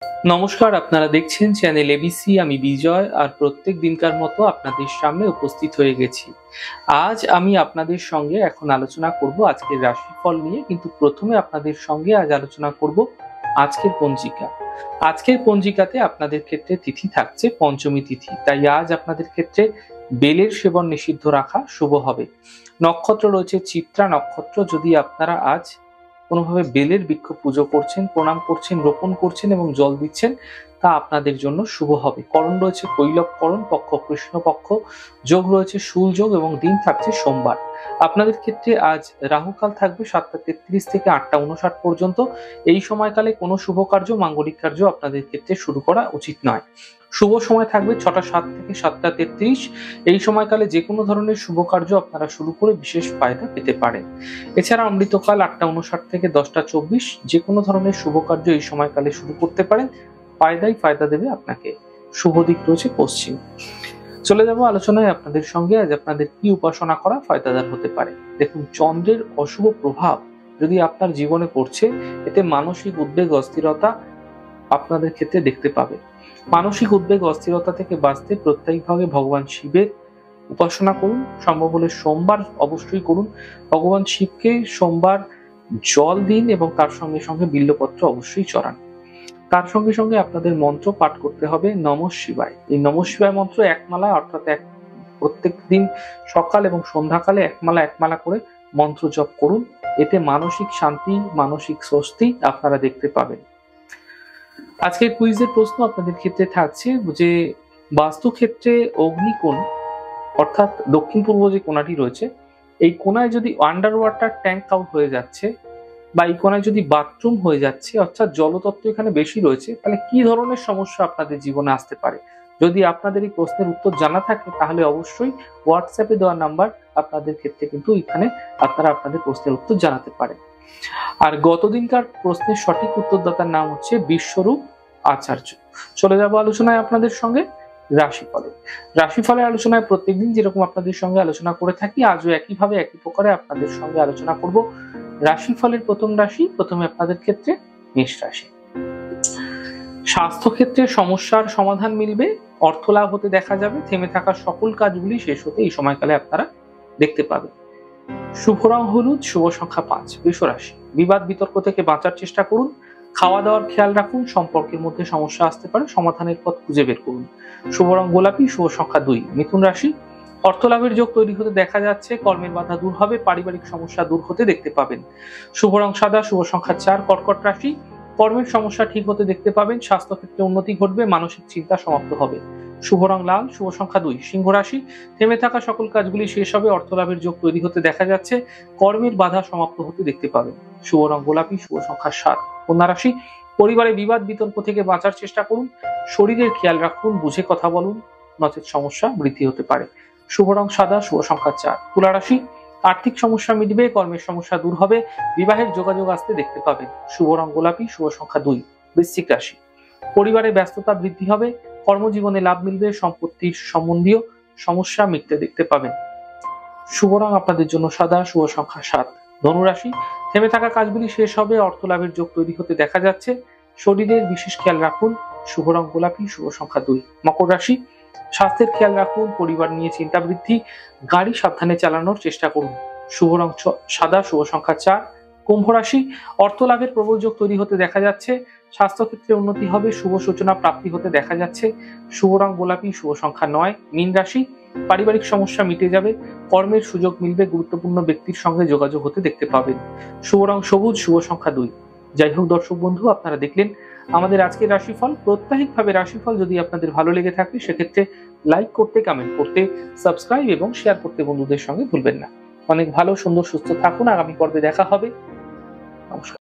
নমস্কার, আপনারা দেখছেন চ্যানেল এবিসি। আমি বিজয়, আর প্রত্যেক দিনকার মতো আপনাদের সামনে উপস্থিত হয়ে গেছি। আজ আমি আপনাদের সঙ্গে এখন আলোচনা করব আজকের রাশিফল নিয়ে, কিন্তু প্রথমে আপনাদের সঙ্গে আজ আলোচনা করব আজকের পঞ্জিকা। আজকের পঞ্জিকাতে আপনাদের ক্ষেত্রে তিথি থাকছে পঞ্চমী তিথি, তাই আজ আপনাদের ক্ষেত্রে বেলের সেবন নিষিদ্ধ রাখা শুভ হবে। নক্ষত্র রয়েছে চিত্রা নক্ষত্র। যদি আপনারা আজ কোনোভাবে বেলের বৃক্ষ পুজো করছেন, প্রণাম করছেন, রোপণ করছেন এবং জল দিচ্ছেন, তা আপনাদের জন্য শুভ হবে। করণ রয়েছে কৈলব করণ, পক্ষ কৃষ্ণপক্ষ, যোগ রয়েছে শুল যোগ এবং দিন থাকছে সোমবার। আপনাদের ক্ষেত্রে আজ রাহুকাল থাকবে 7টা 33 থেকে 8টা 59 পর্যন্ত। এই সময়কালে কোনো শুভ কার্য, মাঙ্গলিক কার্য আপনাদের ক্ষেত্রে শুরু করা উচিত নয়। শুভ সময় থাকবে 6টা 7 থেকে 7টা 33। এই সময়কালে যে কোনো ধরনের শুভ কার্য আপনারা শুরু করে বিশেষ ফায়দা পেতে পারেন। এছাড়া অমৃতকাল 8টা 59 থেকে 10টা 24। যে কোনো ধরনের শুভ কার্য এই সময়কালে শুরু করতে পারেন, ফায়দা দেবে আপনাকে। শুভ দিক রয়েছে পশ্চিম। চলে যাব আলোচনায় আপনাদের সঙ্গে আজ আপনাদের কি উপাসনা করা ফায়দাদার হতে পারে। দেখুন, চন্দ্রের অশুভ প্রভাব যদি আপনার জীবনে পড়ছে, এতে মানসিক উদ্বেগ অস্থিরতা আপনাদের ক্ষেত্রে দেখতে পাবে। মানসিক উদ্বেগ অস্থিরতা থেকে বাঁচতে প্রত্যেকভাবে ভগবান শিবের উপাসনা করুন। সম্ভব হলে সোমবার অবশ্যই করুন। ভগবান শিবকে সোমবার জল দিন এবং তার সঙ্গে সঙ্গে বিল্লপত্র অবশ্যই চড়ান। তার সঙ্গে সঙ্গে আপনাদের মন্ত্র পাঠ করতে হবে নমঃ শিবায়। এই নমঃ শিবায় মন্ত্র একমালা, অর্থাৎ প্রত্যেক দিন সকাল এবং সন্ধ্যাকালে একমালা করে মন্ত্র জপ করুন। এতে মানসিক শান্তি, মানসিক স্বস্তি আপনারা দেখতে পাবেন। আজকের কুইজের প্রশ্ন আপনাদের ক্ষেত্রে থাকছে যে বাস্তুক্ষেত্রে অগ্নিকোণ, অর্থাৎ দক্ষিণ পূর্ব যে কোণাটি রয়েছে, এই কোণায় যদি আন্ডার ওয়াটার ট্যাঙ্ক আউট হয়ে যাচ্ছে বা এই কোণায় যদি বাথরুম হয়ে যাচ্ছে, অর্থাৎ জলতত্ত্ব এখানে বেশি রয়েছে, তাহলে কি ধরনের সমস্যা আপনাদের জীবনে আসতে পারে? যদি আপনাদের এই প্রশ্নের উত্তর জানা থাকে, তাহলে অবশ্যই হোয়াটসঅ্যাপে দেওয়া নাম্বার আপনাদের ক্ষেত্রে কিন্তু এখানে আপনারা আপনাদের প্রশ্নের উত্তর জানাতে পারেন। আর গতদিনকার প্রশ্নের সঠিক উত্তরদাতার নাম হচ্ছে বিশ্বরূপ আচার্য। চলে যাব আলোচনায় আপনাদের সঙ্গে রাশিফলের আলোচনায় প্রত্যেকদিন যেরকম আপনাদের সঙ্গে আলোচনা করে থাকি, আজও একইভাবে একই প্রকারে আপনাদের সঙ্গে আলোচনা করব রাশিফলের প্রথম রাশি। প্রথমে আপনাদের ক্ষেত্রে মেষ রাশি। স্বাস্থ্য ক্ষেত্রে সমস্যার সমাধান মিলবে, অর্থ লাভ হতে দেখা যাবে, থেমে থাকা সকল কাজগুলি শেষ হতে এই সময়কালে আপনারা দেখতে পাবেন। শুভ রং হলুদ, শুভ সংখ্যা 5। বৃষ রাশি। বিবাদ বিতর্ক থেকে বাঁচার চেষ্টা করুন, খাওয়া দাওয়ার খেয়াল রাখুন, সম্পর্কের মধ্যে সমস্যা আসতে পারে, সমাধানের পথ খুঁজে বের করুন। শুভ রং গোলাপি, শুভ সংখ্যা 2। মিথুন রাশি। অর্থ লাভের যোগ তৈরি হতে দেখা যাচ্ছে, কর্মের বাধা দূর হবে, পারিবারিক সমস্যা দূর হতে দেখতে পাবেন। শুভ রং সাদা, শুভ সংখ্যা 4। কর্কট রাশি। কর্মের সমস্যা ঠিক হতে দেখতে পাবেন, স্বাস্থ্য ক্ষেত্রে উন্নতি ঘটবে, মানসিক চিন্তা সমাপ্ত হবে। শুভ রং লাল, শুভ সংখ্যা 2। সিংহ রাশি। থেমে থাকা সকল কাজগুলি শেষ হবে, অর্থ লাভের যোগ তৈরি হতে দেখা যাচ্ছে, কর্মের বাধা সমাপ্ত হতে দেখতে পাবেন। শুভ রং গোলাপি, শুভ সংখ্যা 7। কন্যা রাশি। পরিবারে বিবাদ বিতর্ক থেকে বাঁচার চেষ্টা করুন, শরীরের খেয়াল রাখুন, বুঝে কথা বলুন, নচেত সমস্যা বৃদ্ধি হতে পারে। শুভ রং সাদা, শুভ সংখ্যা 4। তুলা রাশি। আর্থিক সমস্যা মিটবে, কর্মের সমস্যা দূর হবে, বিবাহের যোগাযোগ আসতে দেখতে পাবেন। শুভ রং গোলাপি, শুভ সংখ্যা 2। বৃশ্চিক রাশি। পরিবারে ব্যস্ততা বৃদ্ধি হবে, কর্মজীবনে লাভ মিলবে, সম্পত্তির সম্বন্ধীয় সমস্যা মিটতে দেখতে পাবেন। শুভ রং আপনাদের জন্য সাদা, শুভ সংখ্যা 7। ধনু রাশি। থেমে থাকা কাজগুলি শেষ হবে, অর্থ লাভের যোগ তৈরি হতে দেখা যাচ্ছে, শরীরের বিশেষ খেয়াল রাখুন। শুভ রং গোলাপি, শুভ সংখ্যা 2। মকর রাশি। স্বাস্থ্যের খেয়াল রাখুন, পরিবার নিয়ে চিন্তা বৃদ্ধি, গাড়ি সাবধানে চালানোর চেষ্টা করুন। শুভ রং সাদা, শুভ সংখ্যা 4। কুম্ভ রাশি। অর্থ লাভের প্রবল যোগ তৈরি হতে দেখা যাচ্ছে, স্বাস্থ্য ক্ষেত্রে উন্নতি হবে, শুভ সূচনা প্রাপ্তি হতে দেখা যাচ্ছে। শুভ রং গোলাপি, শুভ সংখ্যা 9। মীন রাশি। পারিবারিক সমস্যা মিটে যাবে, কর্মের সুযোগ মিলবে, গুরুত্বপূর্ণ ব্যক্তির সঙ্গে যোগাযোগ হতে দেখতে পাবেন। শুভ রং সবুজ, শুভ সংখ্যা 2। যাই হোক দর্শক বন্ধু, আপনারা দেখলেন আমাদের আজকের রাশিফল। প্রত্যাহিকভাবে রাশিফল যদি আপনাদের ভালো লেগে থাকে, সেক্ষেত্রে লাইক করতে, কমেন্ট করতে, সাবস্ক্রাইব এবং শেয়ার করতে বন্ধুদের সঙ্গে ভুলবেন না। অনেক ভালো, সুন্দর, সুস্থ থাকুন। আগামী পর্বে দেখা হবে। নমস্কার।